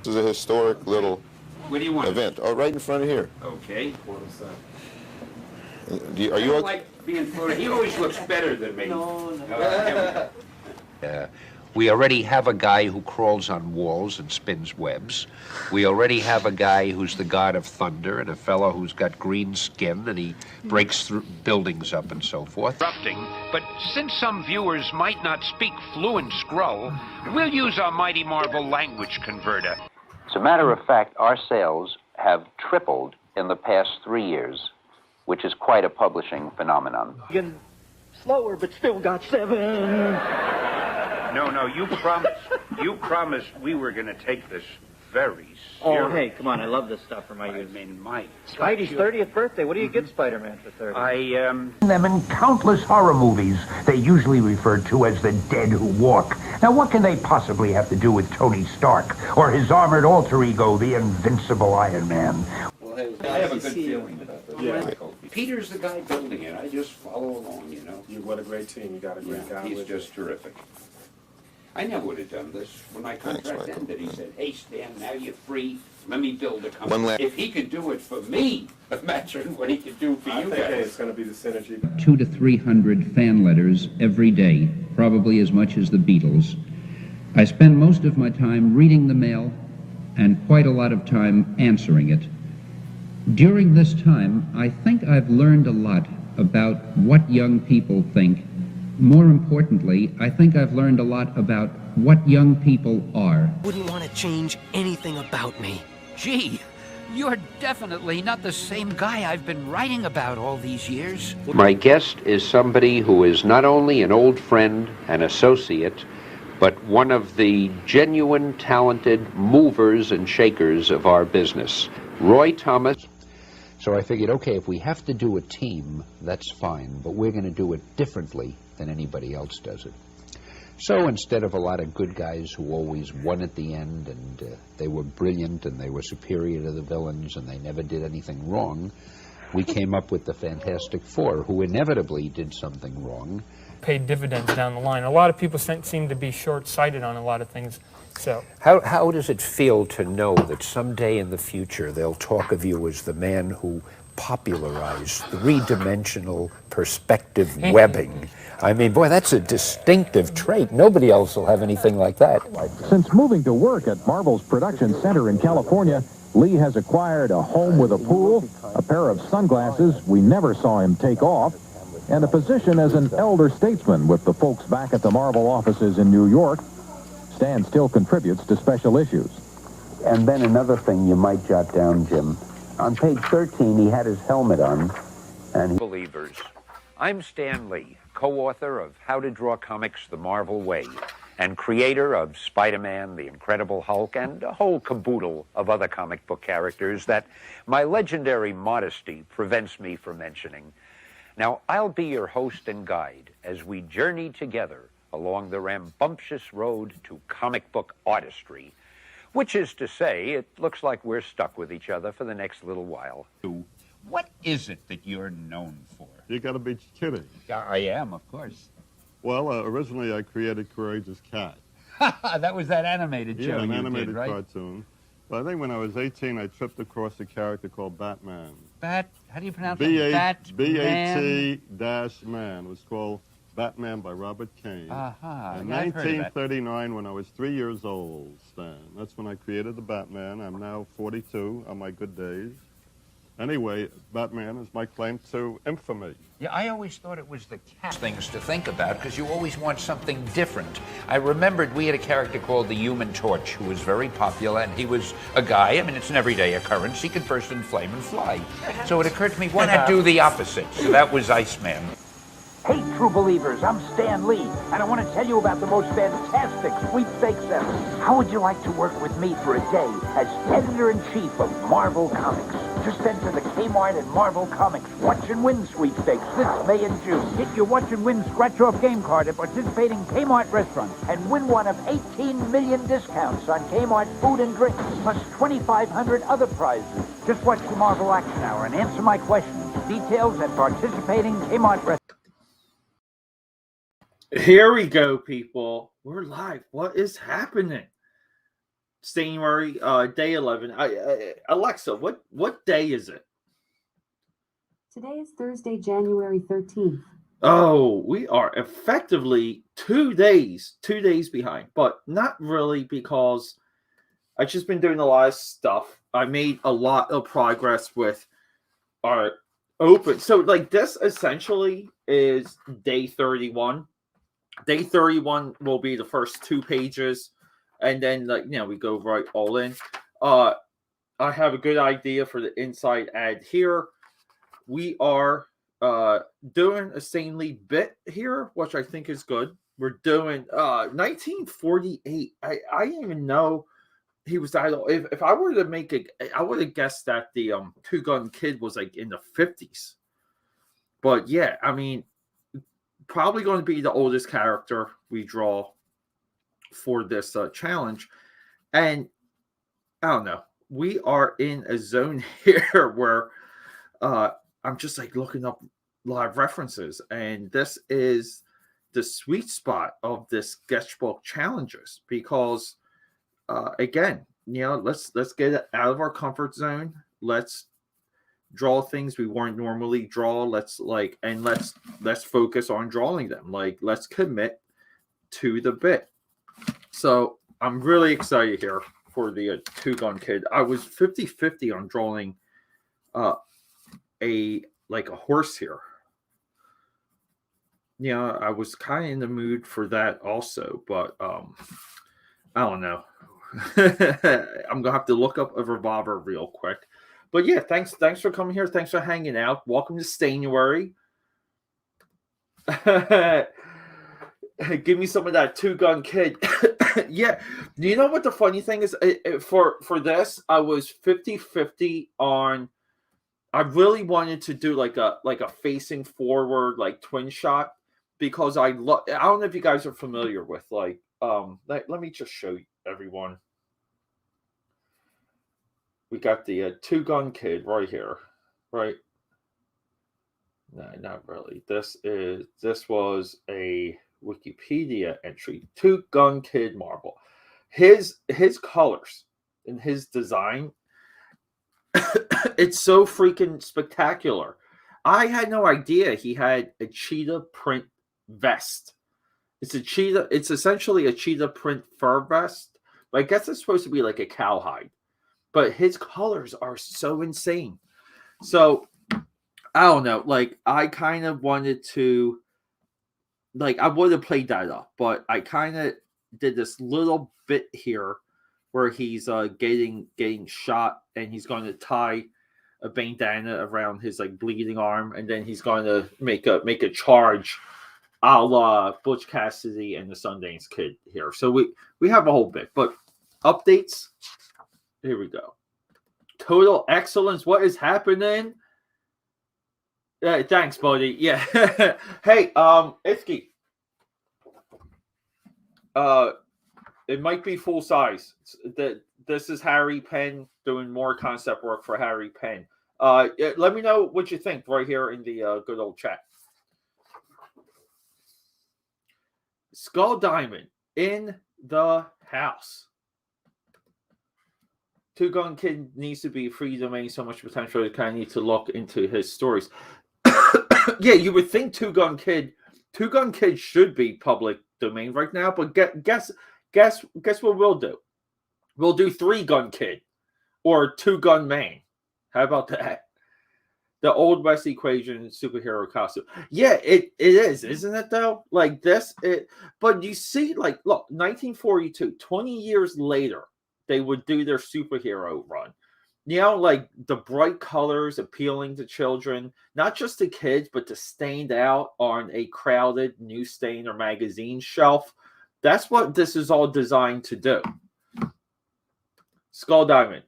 This is a historic little What do you want? event. Oh, right in front of here. Okay. Are you I like being floated. He always looks better than me. No. We already have a guy who crawls on walls and spins webs. We already have a guy who's the god of thunder and a fellow who's got green skin and he breaks through buildings up and so forth. But since some viewers might not speak fluent Skrull, we'll use our mighty Marvel language converter. As a matter of fact, our sales have tripled in the past 3 years, which is quite a publishing phenomenon. Getting slower, but still got 7. No, you promised we were going to take this very serious. Oh, hey, come on, I love this stuff for my youth. I mean, Mike. Spidey's 30th birthday. What do you get Spider-Man for 30? Them in countless horror movies they usually referred to as the dead who walk. Now, what can they possibly have to do with Tony Stark or his armored alter ego, the invincible Iron Man? Well, I have a good feeling about this. Yeah. Peter's the guy building it. I just follow along, you know. What a great team. You got a great guy. He's just terrific. I never would have done this. When my contract ended, he said, hey, Stan, now you're free. Let me build a company. If he could do it for me, imagine what he could do for you guys. I think it's going to be the synergy. 200 to 300 fan letters every day, probably as much as the Beatles. I spend most of my time reading the mail and quite a lot of time answering it. During this time, I think I've learned a lot about what young people think. More importantly, I think I've learned a lot about what young people are. Wouldn't want to change anything about me. Gee, you're definitely not the same guy I've been writing about all these years. My guest is somebody who is not only an old friend and associate, but one of the genuine talented movers and shakers of our business, Roy Thomas. So I figured, okay, if we have to do a team, that's fine, but we're going to do it differently than anybody else does it. So instead of a lot of good guys who always won at the end and they were brilliant and they were superior to the villains and they never did anything wrong, we came up with the Fantastic Four, who inevitably did something wrong. Paid dividends down the line. A lot of people seem to be short-sighted on a lot of things. So How does it feel to know that someday in the future they'll talk of you as the man who popularized three-dimensional perspective webbing? I mean, boy, that's a distinctive trait. Nobody else will have anything like that. Since moving to work at Marvel's production center in California, Lee has acquired a home with a pool, a pair of sunglasses we never saw him take off, and a position as an elder statesman with the folks back at the Marvel offices in New York. Stan still contributes to special issues. And then another thing you might jot down, Jim. On page 13, he had his helmet on, and Believers. I'm Stan Lee, co-author of How to Draw Comics the Marvel Way, and creator of Spider-Man, the Incredible Hulk, and a whole caboodle of other comic book characters that my legendary modesty prevents me from mentioning. Now, I'll be your host and guide as we journey together along the rambunctious road to comic book artistry, which is to say, it looks like we're stuck with each other for the next little while. What is it that you're known for? You gotta be kidding. I am, of course. Well, originally I created Courageous Cat. That was that animated show. Yeah, an you animated did, right? cartoon. But I think when I was 18, I tripped across a character called Batman. How do you pronounce it? B-A-T-man. It was called Batman by Robert Kane. In 1939, when I was 3 years old, Stan. That's when I created the Batman. I'm now 42 on my good days. Anyway, Batman is my claim to infamy. Yeah, I always thought it was the cat things to think about because you always want something different. I remembered we had a character called the Human Torch who was very popular, and he was a guy. I mean, it's an everyday occurrence. He could burst in flame and fly. So it occurred to me, why not do the opposite? So that was Iceman. Hey, true believers, I'm Stan Lee, and I want to tell you about the most fantastic sweepstakes ever. How would you like to work with me for a day as editor-in-chief of Marvel Comics? Just enter the Kmart and Marvel Comics Watch and Win sweepstakes this May and June. Get your Watch and Win scratch-off game card at participating Kmart restaurants and win one of 18 million discounts on Kmart food and drinks, plus 2,500 other prizes. Just watch the Marvel Action Hour and answer my questions. Details at participating Kmart restaurants. Here we go, people. We're live. What is happening? Stanuary, day 11. Alexa, what day is it? Today is Thursday, January 13th. Oh, we are effectively 2 days behind, but not really, because I've just been doing a lot of stuff. I made a lot of progress with our open. So, like, this essentially is day 31. Day 31 will be the first 2 pages, and then, like, we go right all in. I have a good idea for the inside ad here. We are doing a Stan Lee bit here, which I think is good. We're doing 1948. I didn't even know he was that old. If I were to make it, I would have guessed that the Two Gun Kid was like in the 50s. But yeah, I mean, probably going to be the oldest character we draw for this challenge. And I don't know, we are in a zone here where I'm just like looking up live references, and this is the sweet spot of this sketchbook challenges, because again, let's get it out of our comfort zone. Let's draw things we won't normally draw. Let's focus on drawing them. Like, let's commit to the bit. So I'm really excited here for the Two Gun Kid. I was 50-50 on drawing a horse here. I was kind of in the mood for that also, but I don't know. I'm gonna have to look up a revolver real quick. But yeah, thanks for coming here. Thanks for hanging out. Welcome to Stanuary. Give me some of that Two Gun Kid. Yeah, you know what the funny thing is? For this, I was 50-50 on. I really wanted to do like a facing forward, like twin shot, because I don't know if you guys are familiar with let me just show everyone. We got the Two Gun Kid right here, right? No, not really. This was a Wikipedia entry. Two Gun Kid Marvel. His colors and his design, it's so freaking spectacular. I had no idea he had a cheetah print vest. It's essentially a cheetah print fur vest, but I guess it's supposed to be like a cowhide. But his colors are so insane. So I don't know. Like, I kind of wanted to, I would have played that up, but I kind of did this little bit here where he's getting shot, and he's going to tie a bandana around his bleeding arm, and then he's going to make a charge, a la Butch Cassidy and the Sundance Kid here. So we have a whole bit, but updates. Here we go. Total excellence. What is happening? Thanks, buddy. Yeah. Hey, Itzky. It might be full size. This is Harry Penn doing more concept work for Harry Penn. Let me know what you think right here in the good old chat. Skull Diamond in the house. Two Gun Kid needs to be free domain. So much potential. You kind of need to look into his stories. Yeah, you would think Two Gun Kid should be public domain right now. But guess what we'll do? We'll do 3 Gun Kid or 2 Gun Man. How about that? The Old West equation superhero costume. Yeah, it is, isn't it though? Like this, but you see, look, 1942, 20 years later, they would do their superhero run. The bright colors appealing to children, not just to kids, but to stand out on a crowded newsstand or magazine shelf. That's what this is all designed to do. Skull Diamond.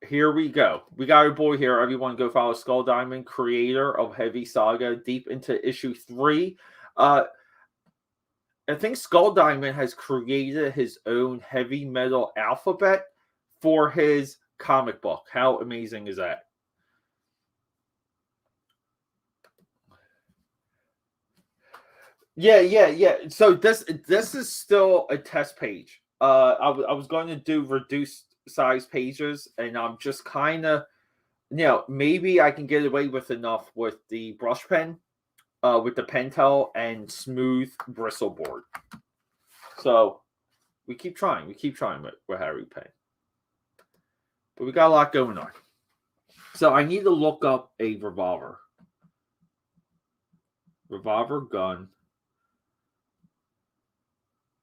Here we go. We got our boy here. Everyone go follow Skull Diamond, creator of Heavy Saga, deep into issue 3. I think Skull Diamond has created his own heavy metal alphabet for his comic book. How amazing is that? Yeah. So this is still a test page. I was going to do reduced size pages, and I'm just kind of, maybe I can get away with enough with the brush pen, with the Pentel and smooth bristle board. So we keep trying. We keep trying with Harry Pen. But we got a lot going on. So I need to look up a revolver. Revolver gun.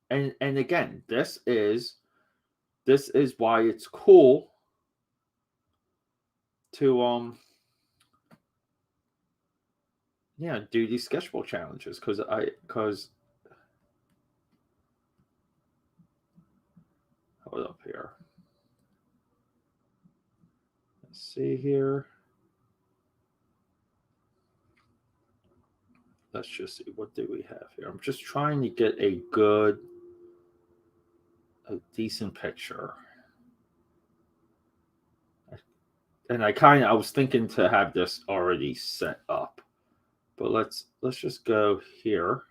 And again, this is why it's cool to do these sketchbook challenges, because hold up here. Let's see here. Let's just see, what do we have here? I'm just trying to get a decent picture. And I was thinking to have this already set up. But let's just go here.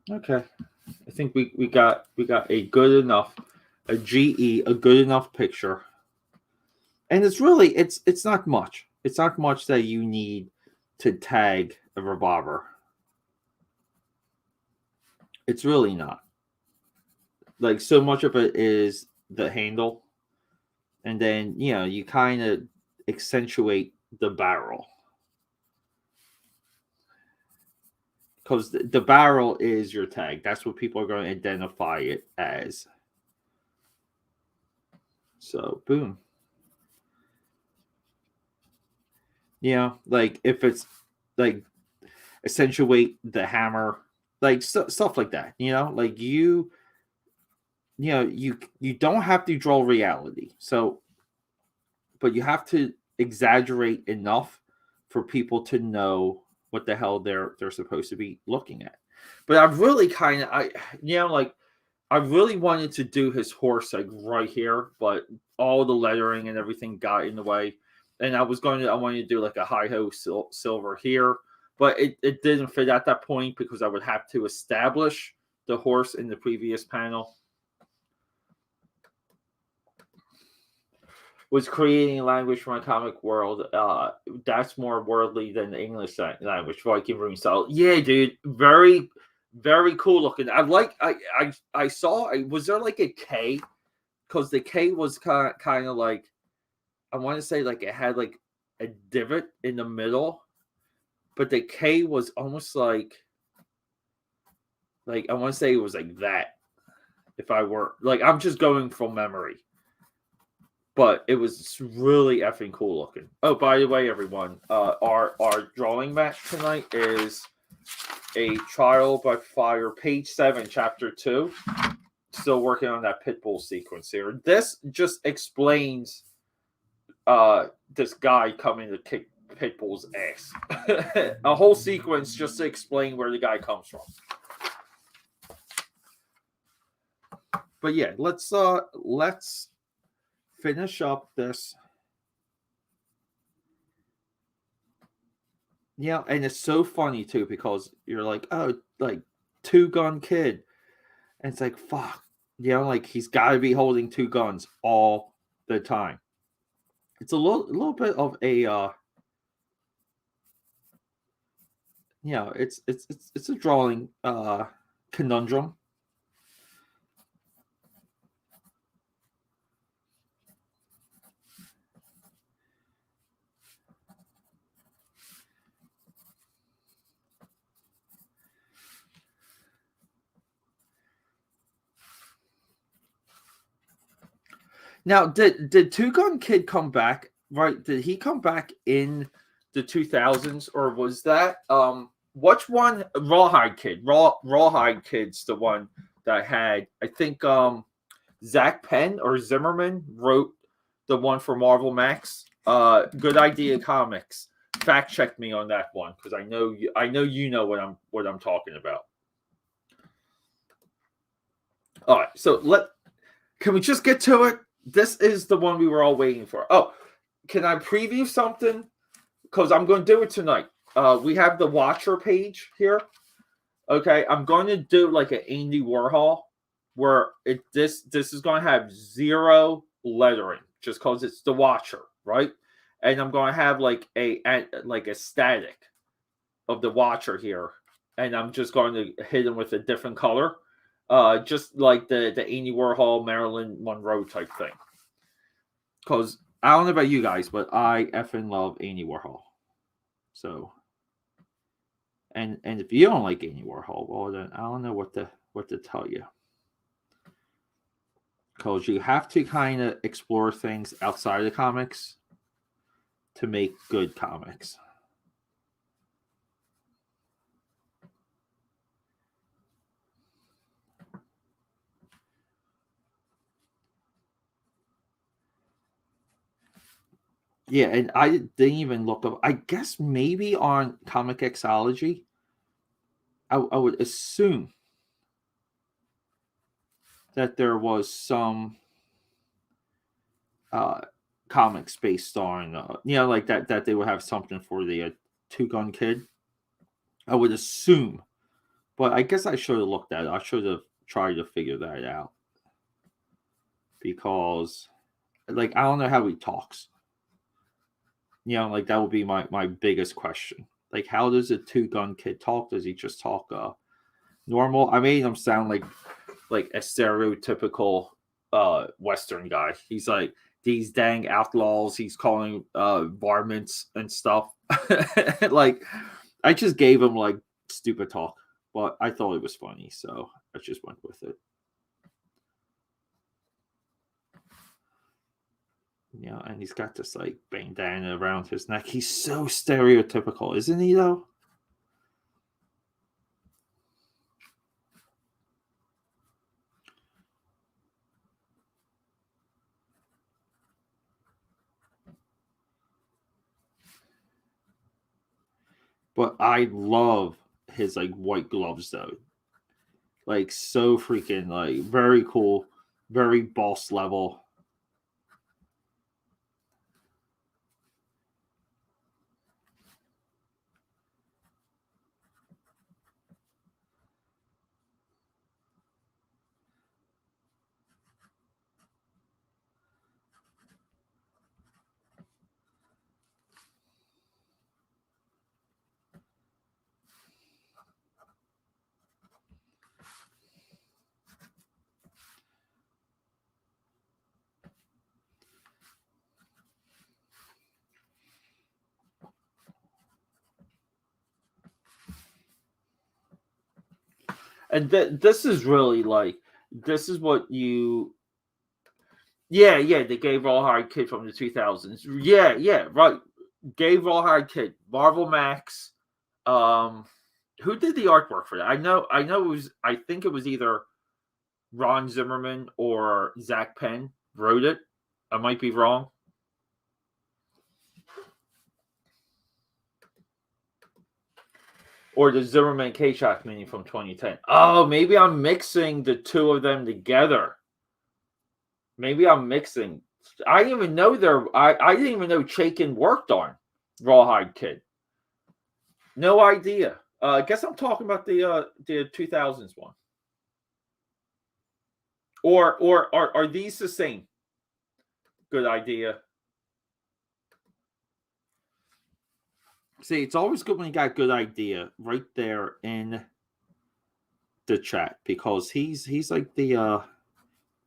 Okay. I think we got a good enough, a good enough picture. And it's really it's not much. It's not much that you need to tag a revolver. It's really not. Like, so much of it is the handle, and then you kind of accentuate the barrel, because the barrel is your tag. That's what people are going to identify it as. So boom. Like if it's like accentuate the hammer, like stuff like that. Like you don't have to draw reality. So, but you have to exaggerate enough for people to know what the hell they're supposed to be looking at. But I've really I really wanted to do his horse like right here, but all the lettering and everything got in the way. And I wanted to do like a hi-ho silver here, but it didn't fit at that point, because I would have to establish the horse in the previous panel. Was creating language for my comic world. That's more worldly than the English language, Viking rune style. Yeah, dude, very, very cool looking. I saw. Was there like a K? Because the K was kind of like, I want to say like it had like a divot in the middle, but the K was almost like I want to say it was like that. If I were like, I'm just going from memory. But it was really effing cool looking. Oh, by the way, everyone, our drawing mat tonight is a Trial by Fire, page 7, chapter 2. Still working on that Pitbull sequence here. This just explains this guy coming to kick Pitbull's ass. A whole sequence just to explain where the guy comes from. But yeah, let's finish up this. Yeah, and it's so funny too, because you're like, oh, like 2-gun kid. And it's like, fuck. Like he's got to be holding 2 guns all the time. It's a little bit of a it's a drawing conundrum. Now, did 2-Gun Kid come back? Right? Did he come back in the 2000s, or was that which one? Rawhide Kid. Rawhide Kid's the one that had, I think, Zach Penn or Zimmerman wrote the one for Marvel Max. Good Idea Comics. Fact check me on that one, because I know you know what I'm talking about. All right, so can we just get to it? This is the one we were all waiting for. Oh, can I preview something? Because I'm going to do it tonight. We have the Watcher page here. Okay, I'm going to do like an Andy Warhol where this is going to have 0 lettering just because it's the Watcher, right? And I'm going to have like a static of the Watcher here, and I'm just going to hit him with a different color, just like the Andy Warhol, Marilyn Monroe type thing. Because I don't know about you guys, but I effing love Andy Warhol. So, and if you don't like Andy Warhol, well then I don't know what to tell you. Because you have to kind of explore things outside of the comics to make good comics. Yeah, and I didn't even look up. I guess maybe on Comic Xology, I would assume that there was some comics based on, like that they would have something for the Two Gun Kid. I would assume, but I guess I should have looked at it. I should have tried to figure that out because, like, I don't know how he talks. Like that would be my biggest question. Like, how does a Two Gun Kid talk? Does he just talk normal? I made him sound like a stereotypical Western guy. He's like, these dang outlaws. He's calling varmints and stuff. Like, I just gave him like stupid talk, but I thought it was funny, so I just went with it. Yeah, and he's got this like bandana around his neck. He's so stereotypical, isn't he, though? But I love his like white gloves, though. Like, so freaking like very cool, very boss level. And this is really like, this is what you. Yeah, the Gay Rawhide Kid from the 2000s. Yeah, right. Gay Rawhide Kid, Marvel Max. Who did the artwork for that? I know it was. I think it was either Ron Zimmerman or Zach Penn wrote it. I might be wrong. Or the Zimmerman K-Shock mini from 2010. Oh, maybe I'm mixing the two of them together. Maybe I'm mixing. I didn't even know I didn't even know Chaykin worked on Rawhide Kid. No idea. I guess I'm talking about the 2000s one. Or are these the same? Good idea. See, it's always good when you got a good idea right there in the chat, because he's like the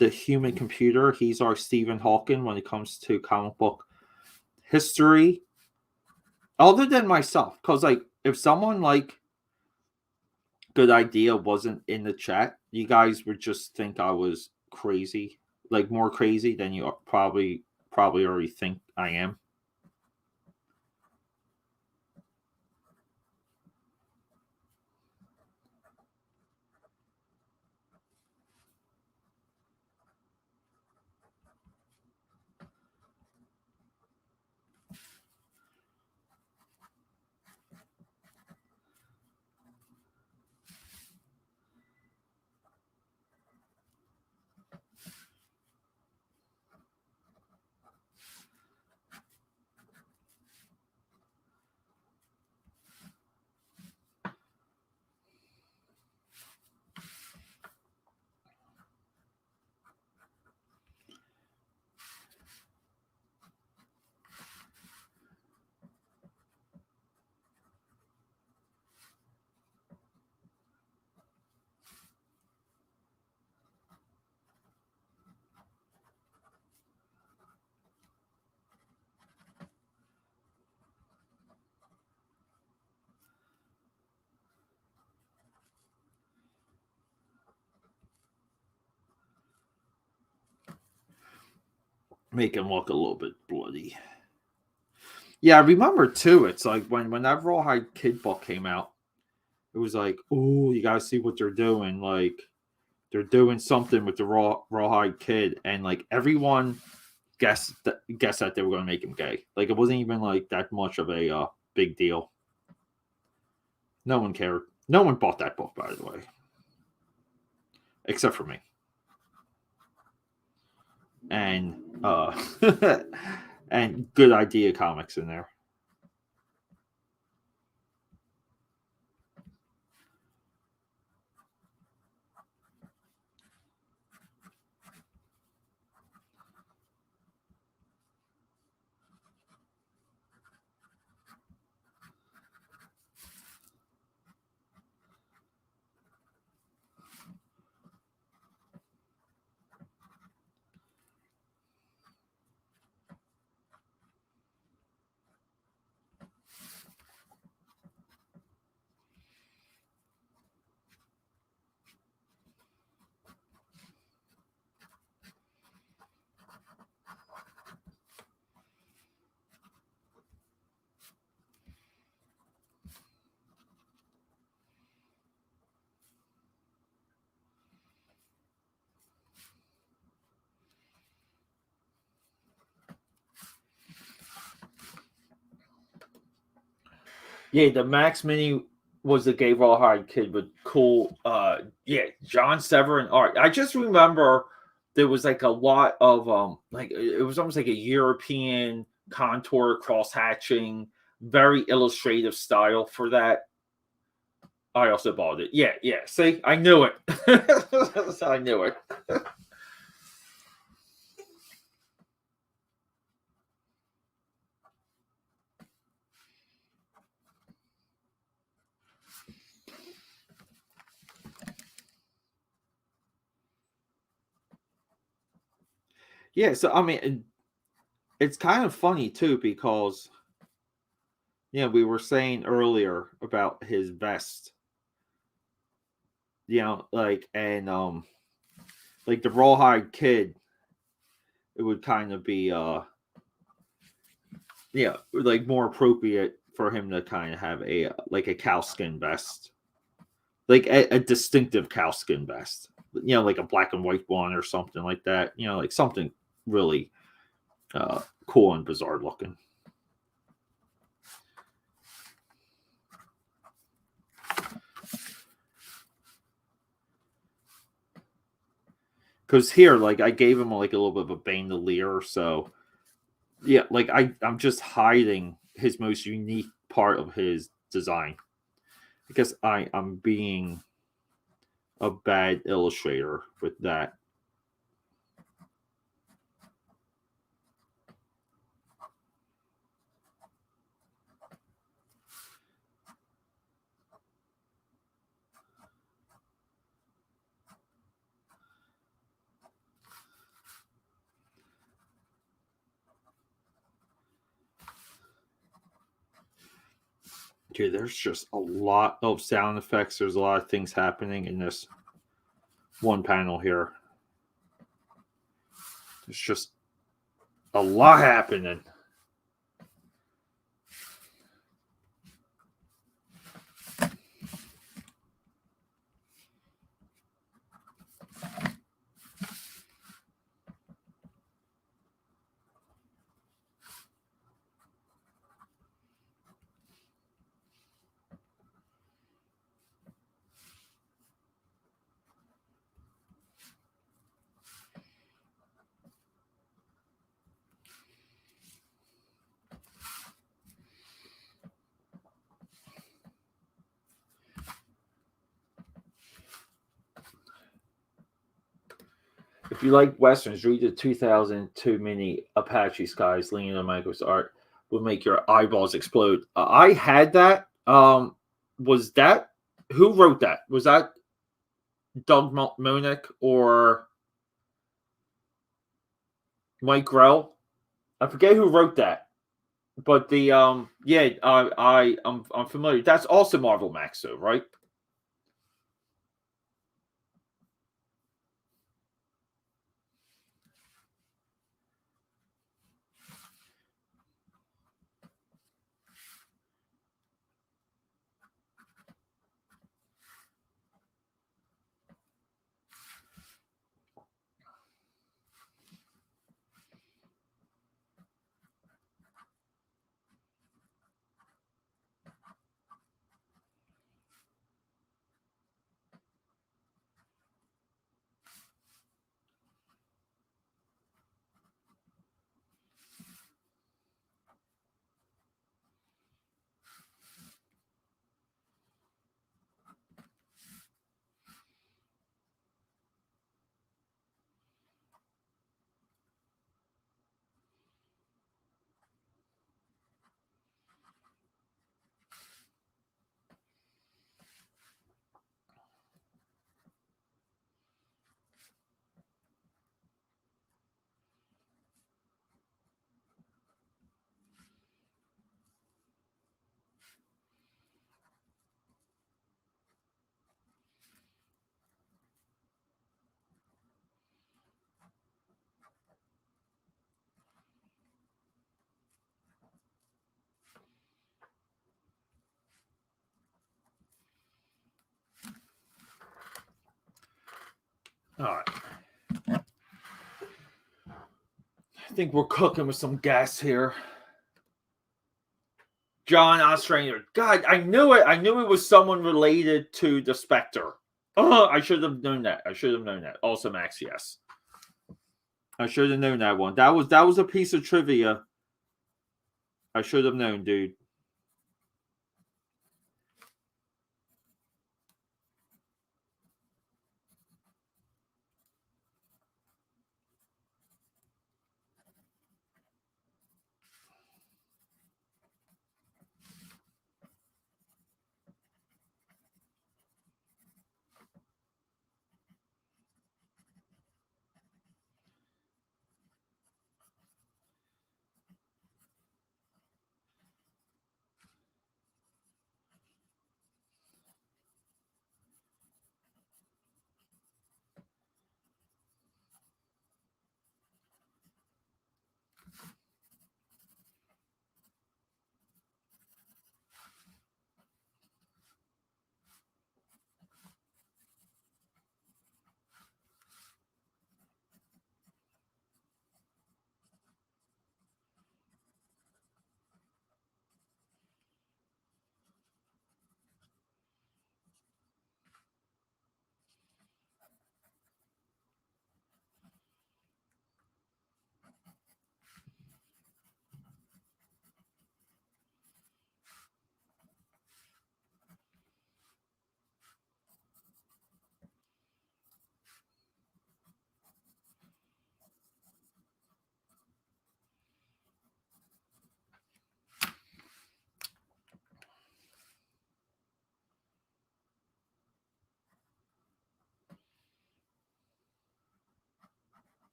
human computer. He's our Stephen Hawking when it comes to comic book history. Other than myself, because like if someone like good idea wasn't in the chat, you guys would just think I was crazy, like more crazy than you probably already think I am. make him look a little bit bloody. Yeah, I remember too. It's like when that Rawhide Kid book came out, it was like, oh, you gotta see what they're doing. Like they're doing something with the Rawhide Kid, and like everyone guessed that they were gonna make him gay. Like it wasn't even like that much of a big deal. No one cared. No one bought that book, by the way, except for me. And and Good Idea Comics in there. Yeah, the Max Mini was the gay Rawhide Kid with cool, John Severin art. I just remember there was like a lot of like it was almost like a European contour cross hatching, very illustrative style for that. I also bought it. Yeah. See, I knew it. I knew it. Yeah, so I mean, it's kind of funny too because, we were saying earlier about his vest, like like the Rawhide Kid, it would kind of be like more appropriate for him to kind of have a like a cowskin vest, like a distinctive cowskin vest, like a black and white one or something like that, like something really cool and bizarre looking. Because here, like, I gave him like a little bit of a bandolier, so like I'm just hiding his most unique part of his design because I'm being a bad illustrator with that. Dude, there's just a lot of sound effects. There's a lot of things happening in this one panel here. There's just a lot happening. If you like westerns, read the 2002 mini Apache Skies. Leonardo Michael's art will make your eyeballs explode. I had that. Was that who wrote that? Was that Doug Monick or Mike Grell? I forget who wrote that, but the I'm familiar. That's also Marvel Max, though, right? All right. I think we're cooking with some gas here. John Ostrander. God, I knew it. I knew it was someone related to the Spectre. Oh, I should have known that. Also, Max, yes. I should have known that one. That was a piece of trivia. I should have known, dude.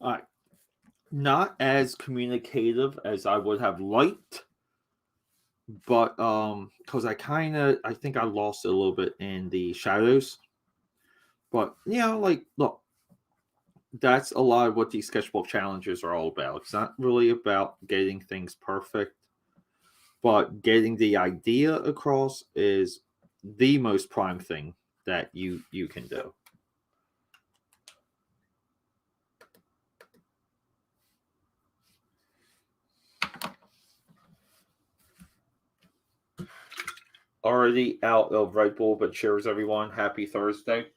All right. Not as communicative as I would have liked, but because I think I lost a little bit in the shadows. But like, look, that's a lot of what these sketchbook challenges are all about. It's not really about getting things perfect, but getting the idea across is the most prime thing. that you can do. Already out of Red Bull, but cheers everyone. Happy Thursday.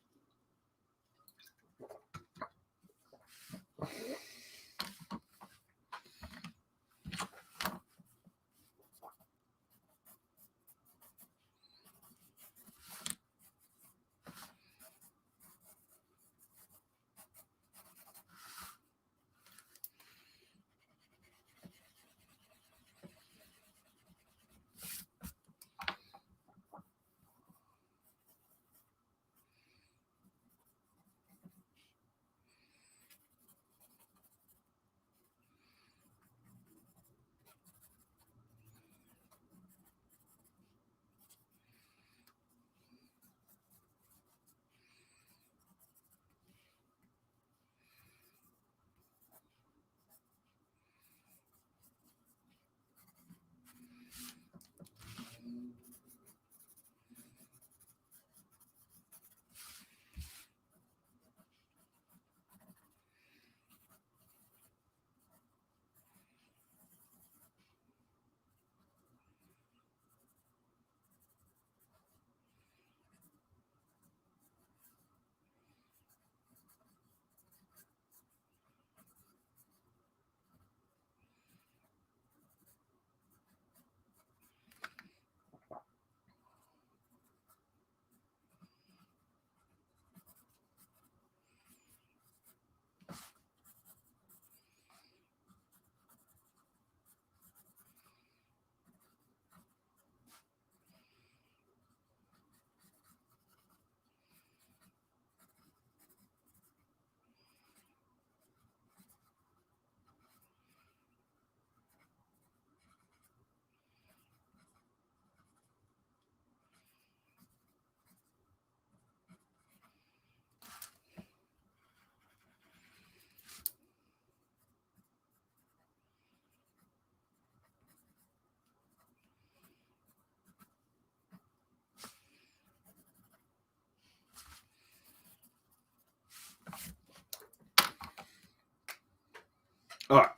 All right.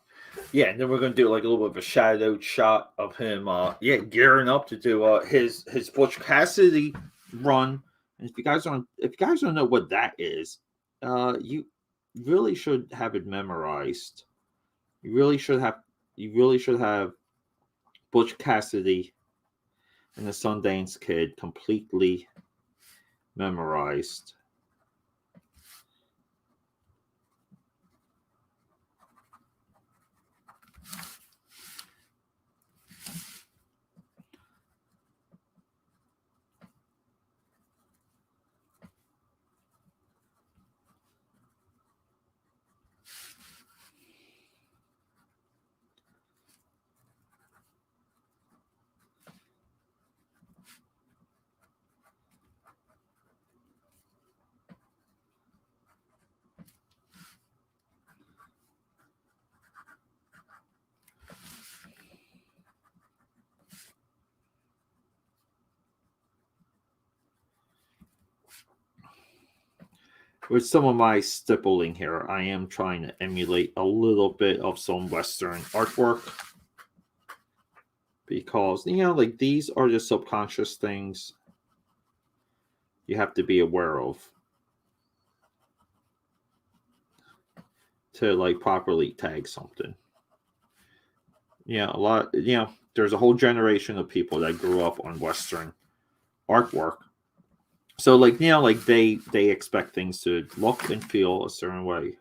Yeah, and then we're gonna do like a little bit of a shadowed shot of him gearing up to do his Butch Cassidy run. And if you guys don't know what that is, you really should have it memorized. You really should have Butch Cassidy and the Sundance Kid completely memorized. With some of my stippling here, I am trying to emulate a little bit of some Western artwork. Because, like these are just subconscious things you have to be aware of to like properly tag something. There's a whole generation of people that grew up on Western artwork. So they expect things to look and feel a certain way.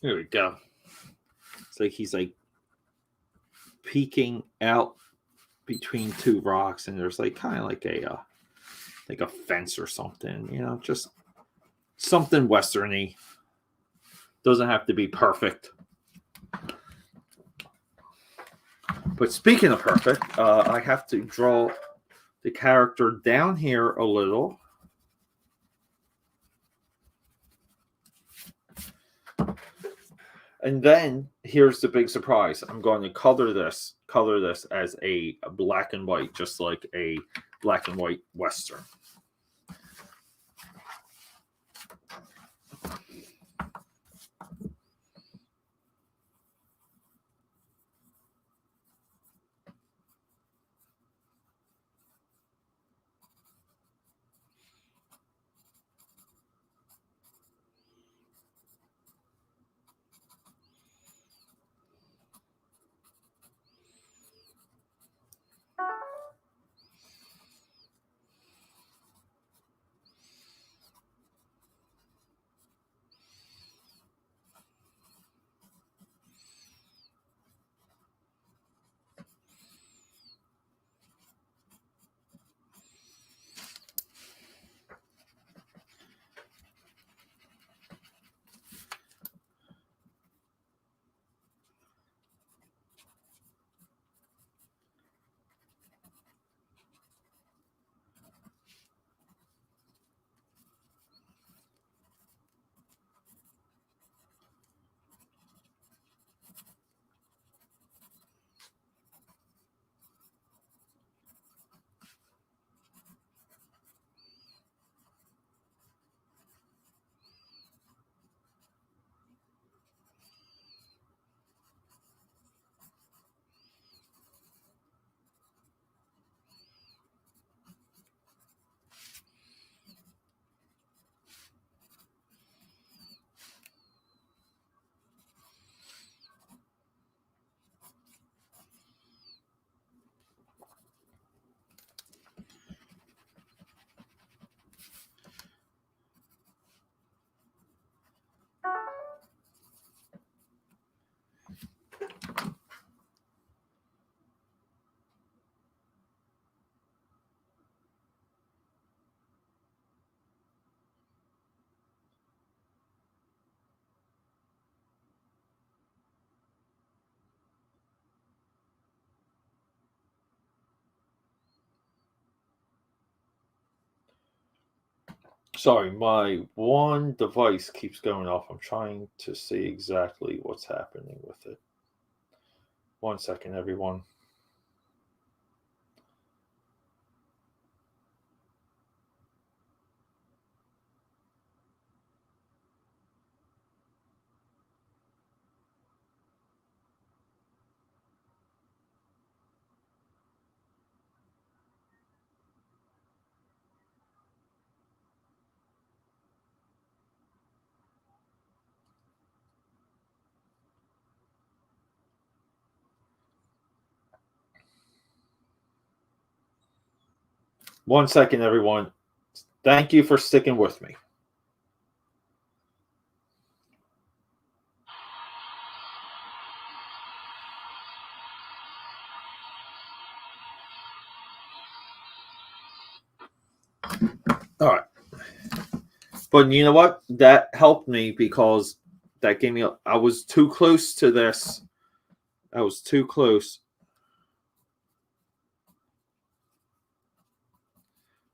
There we go. It's like he's like peeking out between two rocks, and there's like kind of like a fence or something, just something westerny. Doesn't have to be perfect. But speaking of perfect, I have to draw the character down here a little. And then here's the big surprise. I'm going to color this as a black and white, just like a black and white Western. Sorry, my one device keeps going off. I'm trying to see exactly what's happening with it. 1 second, everyone. One second, everyone. Thank you for sticking with me. All right. But you know what? That helped me because that gave me I was too close to this. I was too close.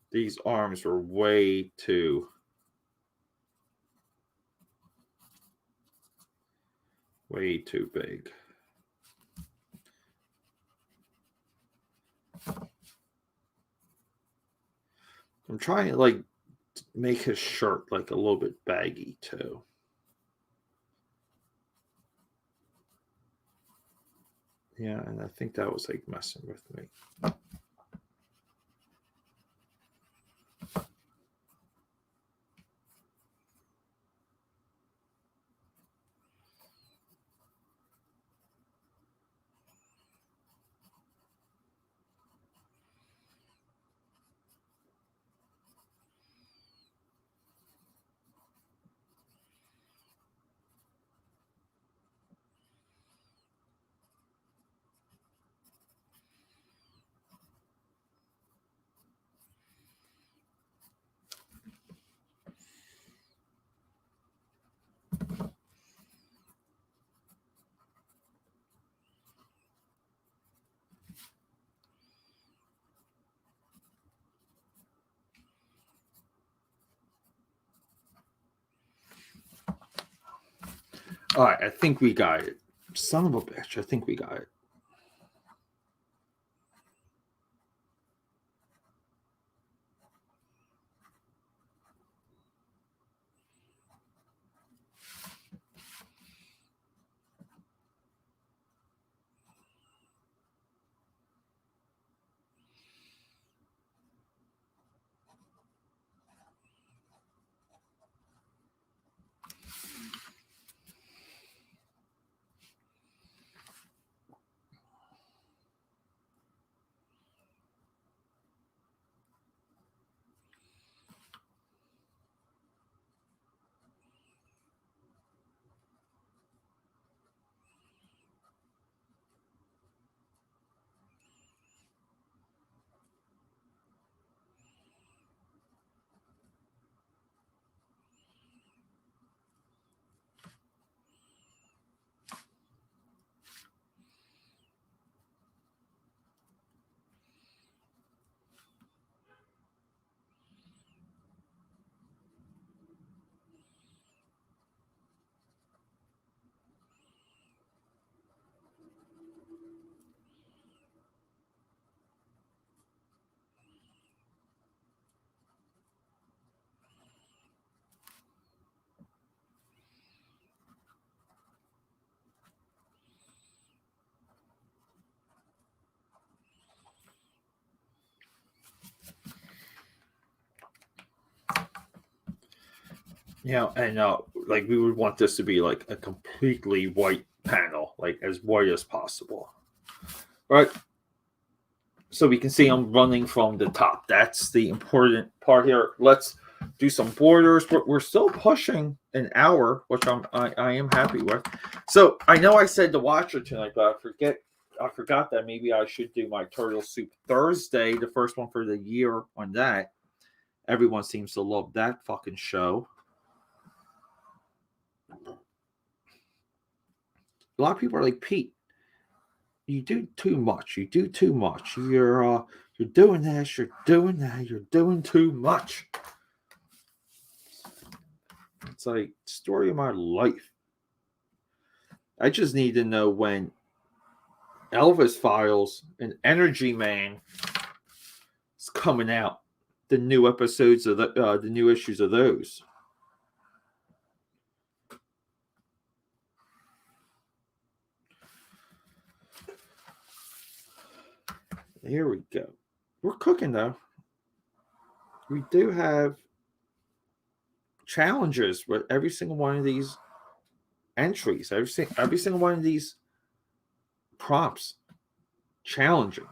These arms were way too big. I'm trying to like make his shirt like a little bit baggy too. Yeah, and I think that was like messing with me. All right, I think we got it. Son of a bitch, I think we got it. Yeah, and like we would want this to be like a completely white panel, like as white as possible. Right. So we can see I'm running from the top. That's the important part here. Let's do some borders, but we're still pushing an hour, which I am happy with. So I know I said the Watcher tonight, but I forgot that maybe I should do my Turtle Soup Thursday, the first one for the year on that. Everyone seems to love that fucking show. A lot of people are like, Pete, you do too much. You do too much. You're doing this. You're doing that. You're doing too much. It's like story of my life. I just need to know when Elvis Files and Energy Man is coming out. The new episodes of the new issues of those. Here we go. We're cooking though. We do have challenges with every single one of these entries. Every single one of these prompts challenging.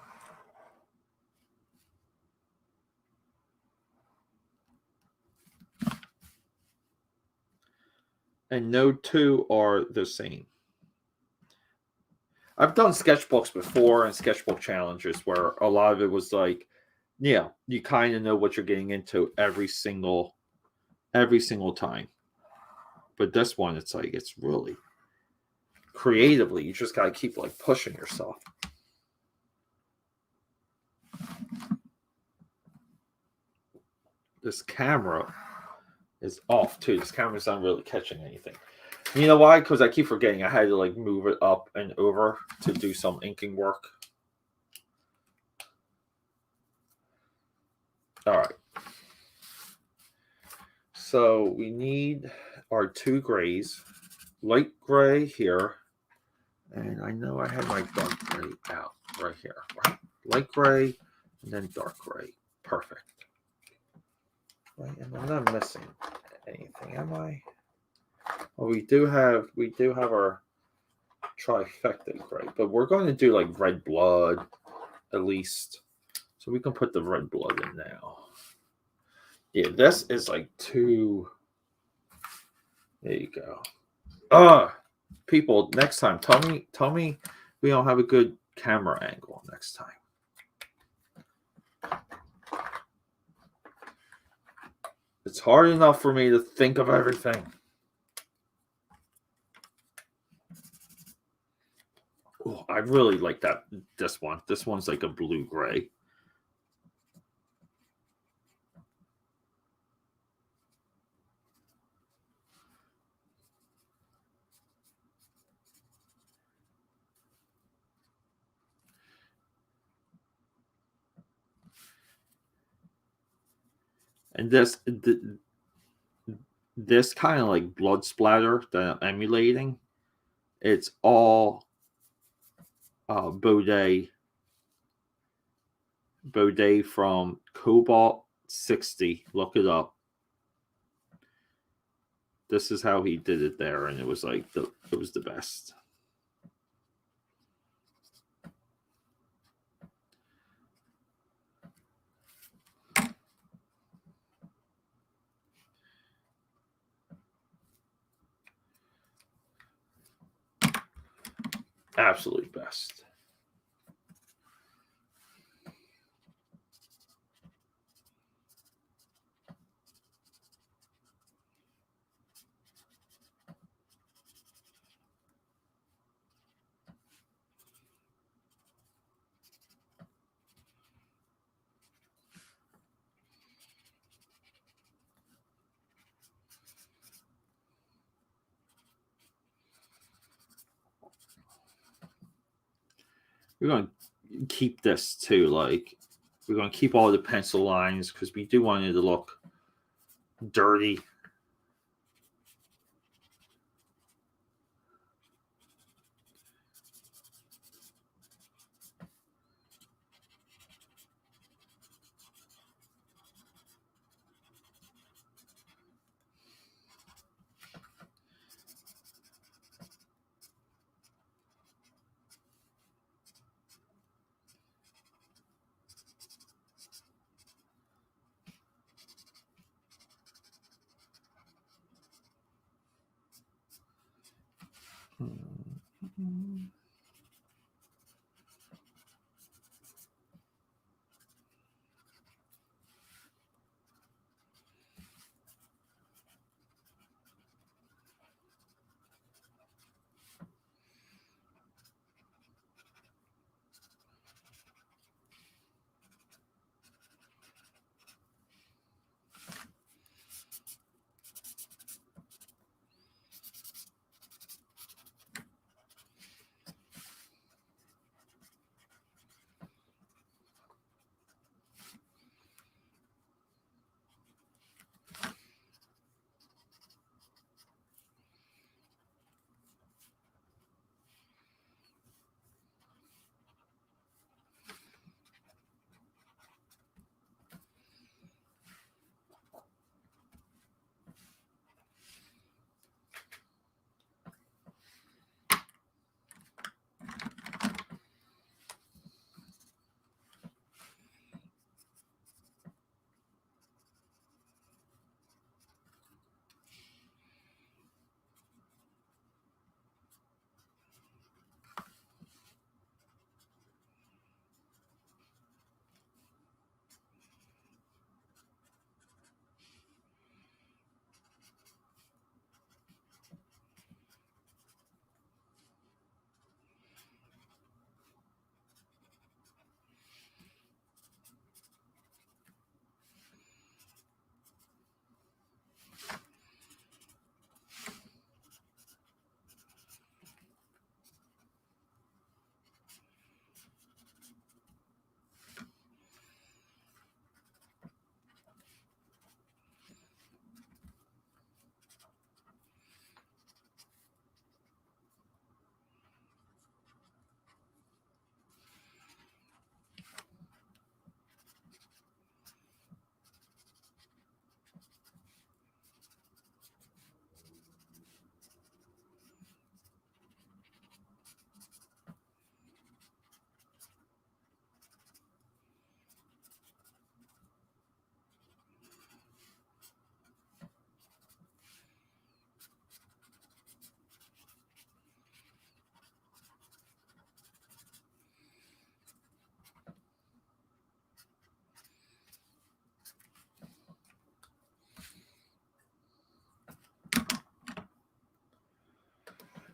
And no two are the same. I've done sketchbooks before and sketchbook challenges where a lot of it was like, yeah, you kind of know what you're getting into every single time. But this one, it's like, it's really creatively, you just got to keep like pushing yourself. This camera is off too. This camera's not really catching anything. You know why? Because I keep forgetting I had to like move it up and over to do some inking work. All right. So we need our two grays, light gray here. And I know I had my dark gray out right here, right? Light gray and then dark gray. Perfect. Right, and I'm not missing anything, am I? Well, we do have our trifecta gray, but we're going to do like red blood at least. So we can put the red blood in now. Yeah, this is like too. There you go. People, next time, tell me we don't have a good camera angle next time. It's hard enough for me to think of everything. Oh, I really like that. This one. This one's like a blue gray. And this kind of like blood splatter that I'm emulating, it's all Baudet from Cobalt 60. Look it up. This is how he did it there, and it was like it was the best. Absolutely best. We're going to keep this too. Like, we're going to keep all the pencil lines because we do want it to look dirty.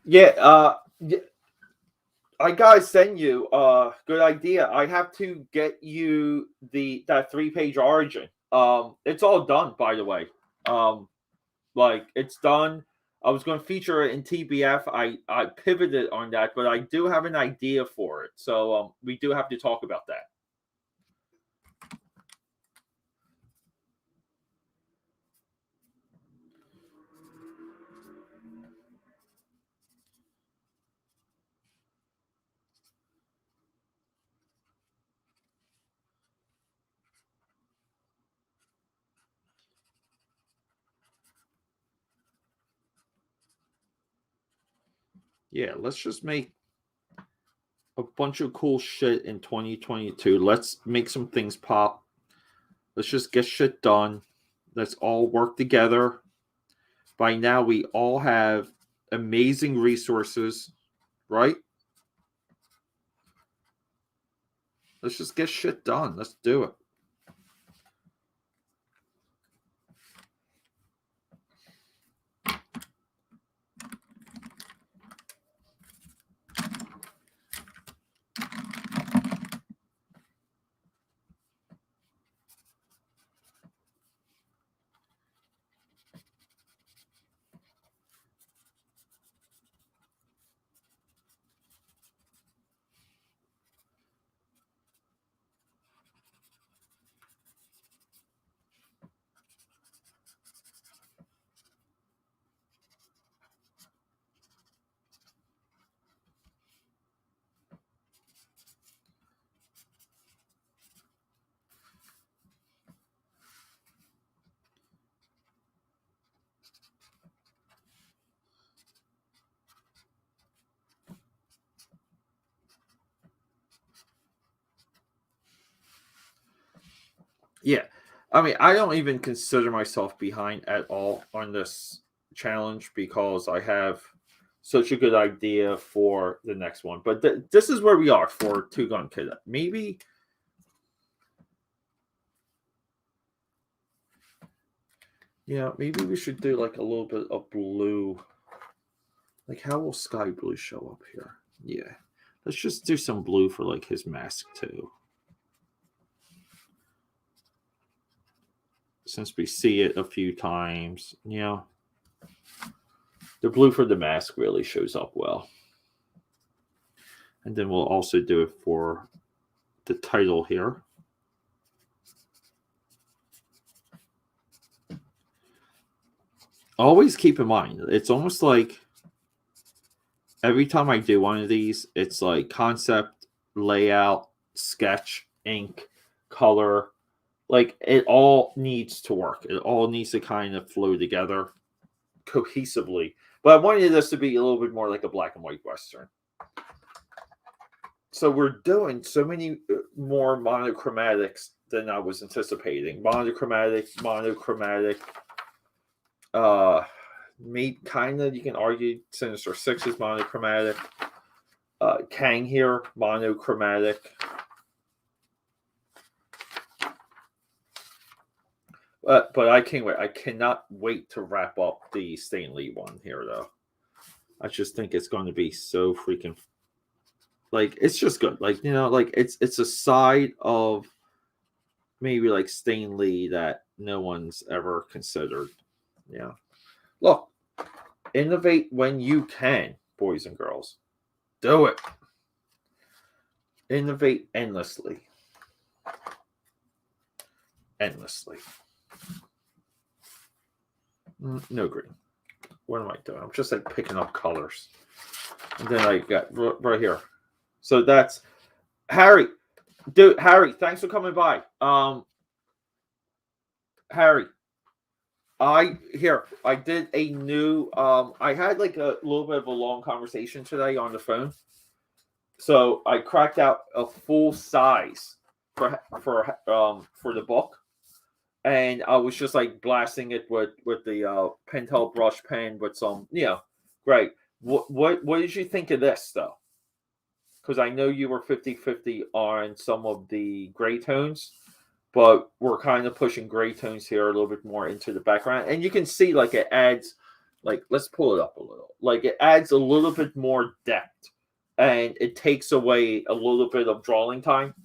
Yeah, I gotta send you. Good idea. I have to get you that 3-page origin. It's all done, by the way. Like, it's done. I was going to feature it in TBF. I pivoted on that, but I do have an idea for it. So we do have to talk about that. Yeah, let's just make a bunch of cool shit in 2022. Let's make some things pop. Let's just get shit done. Let's all work together. By now, we all have amazing resources, right? Let's just get shit done. Let's do it. Yeah. I mean, I don't even consider myself behind at all on this challenge because I have such a good idea for the next one. But this is where we are for Two Gun Cadet. Maybe maybe we should do like a little bit of blue. Like, how will sky blue show up here? Yeah. Let's just do some blue for like his mask too. Since we see it a few times, the blue for the mask really shows up well. And then we'll also do it for the title here. Always keep in mind, it's almost like every time I do one of these, it's like concept, layout, sketch, ink, color. Like, it all needs to work. It all needs to kind of flow together cohesively. But I wanted this to be a little bit more like a black and white Western. So we're doing so many more monochromatics than I was anticipating. Monochromatic. Maybe kind of, you can argue Sinister Six is monochromatic. Kang here, monochromatic. But I can't wait. I cannot wait to wrap up the Stan Lee one here, though. I just think it's going to be so freaking, like, it's just good. Like, like it's a side of maybe like Stan Lee that no one's ever considered. Yeah. Look, innovate when you can, boys and girls. Do it. Innovate endlessly. Endlessly. No green. What am I doing? I'm just like picking up colors. And then I got right here. So that's Harry. Dude, Harry, thanks for coming by. Harry, I did a new I had like a little bit of a long conversation today on the phone. So I cracked out a full size for the book. And I was just like blasting it with the Pentel brush pen with some, great. What did you think of this though? Because I know you were 50-50 on some of the gray tones, but we're kind of pushing gray tones here a little bit more into the background. And you can see like it adds, like, let's pull it up a little. Like, it adds a little bit more depth and it takes away a little bit of drawing time.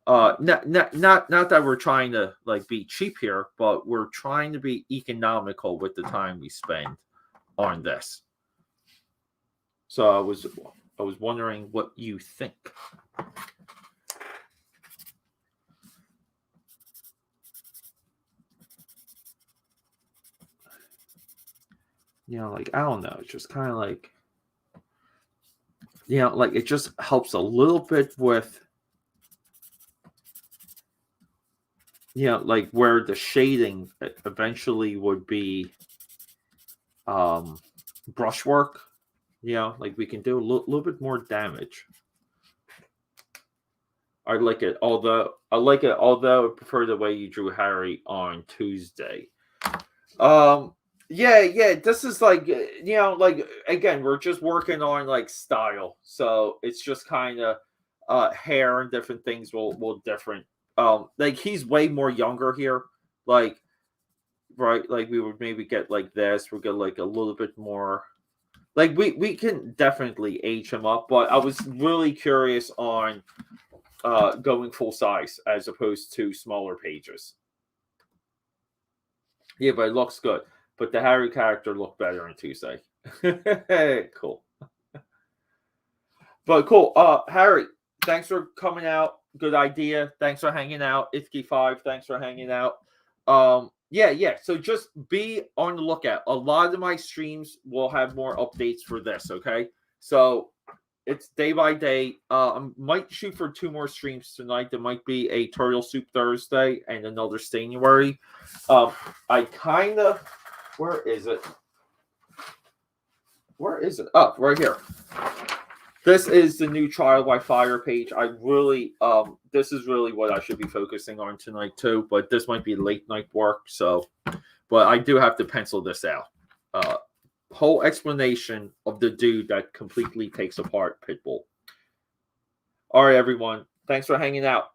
Not that we're trying to like be cheap here, but we're trying to be economical with the time we spend on this. So I was wondering what you think. Like, I don't know, it's just kind of like, like it just helps a little bit with, like where the shading eventually would be brushwork, You know, like we can do a little bit more damage. I like it, although I prefer the way you drew Harry on Tuesday. Yeah, this is like, you know, like, again, we're just working on like style, so it's just kind of hair and different things will different. Like he's way more younger here, like, right, like we would maybe get like this, we'll get like a little bit more, like we can definitely age him up, but I was really curious on going full size as opposed to smaller pages. Yeah, but it looks good. But the Harry character looked better on Tuesday. Cool. But cool. Harry, thanks for coming out. Good idea. Thanks for hanging out. Itky5, thanks for hanging out. Yeah. So just be on the lookout. A lot of my streams will have more updates for this, okay? So it's day by day. I might shoot for 2 more streams tonight. There might be a Turtle Soup Thursday and another STANUARY. I kind of... Where is it? Oh, right here. This is the new Trial by Fire page. I really... this is really what I should be focusing on tonight, too. But this might be late night work, so... But I do have to pencil this out. Whole explanation of the dude that completely takes apart Pitbull. All right, everyone. Thanks for hanging out.